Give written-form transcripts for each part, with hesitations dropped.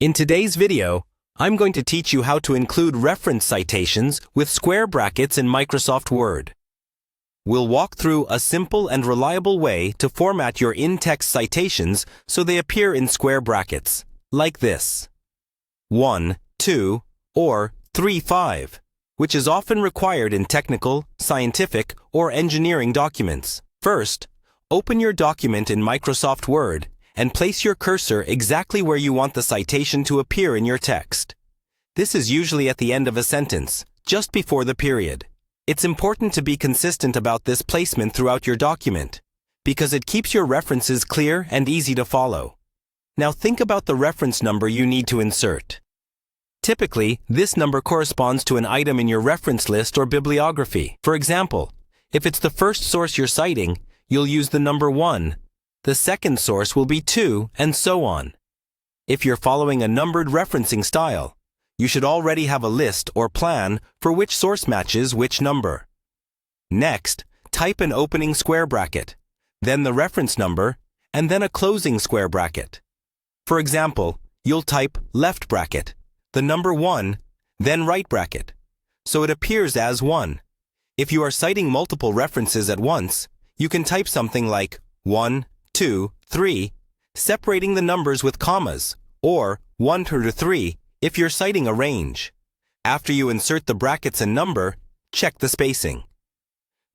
In today's video, I'm going to teach you how to include reference citations with square brackets in Microsoft Word. We'll walk through a simple and reliable way to format your in-text citations so they appear in square brackets, like this: 1, 2, or 3, 5, which is often required in technical, scientific, or engineering documents. First, open your document in Microsoft Word and place your cursor exactly where you want the citation to appear in your text. This is usually at the end of a sentence, just before the period. It's important to be consistent about this placement throughout your document, because it keeps your references clear and easy to follow. Now think about the reference number you need to insert. Typically, this number corresponds to an item in your reference list or bibliography. For example, if it's the first source you're citing, you'll use the number 1. The second source will be 2, and so on. If you're following a numbered referencing style, you should already have a list or plan for which source matches which number. Next, type an opening square bracket, then the reference number, and then a closing square bracket. For example, you'll type left bracket, the number 1, then right bracket, so it appears as 1. If you are citing multiple references at once, you can type something like 1, 2, 3, separating the numbers with commas, or 1 to 3 if you're citing a range. After you insert the brackets and number, check the spacing.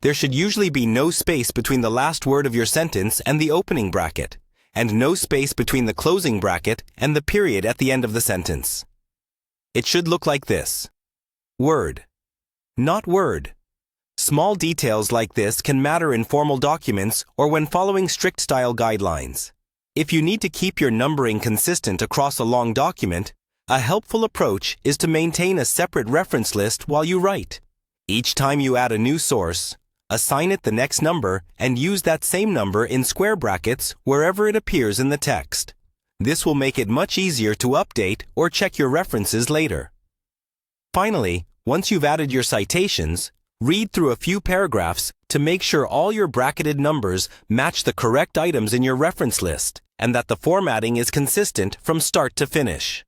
There should usually be no space between the last word of your sentence and the opening bracket, and no space between the closing bracket and the period at the end of the sentence. It should look like this: word, not word. Small details like this can matter in formal documents or when following strict style guidelines. If you need to keep your numbering consistent across a long document, a helpful approach is to maintain a separate reference list while you write. Each time you add a new source, assign it the next number and use that same number in square brackets wherever it appears in the text. This will make it much easier to update or check your references later. Finally, once you've added your citations, read through a few paragraphs to make sure all your bracketed numbers match the correct items in your reference list and that the formatting is consistent from start to finish.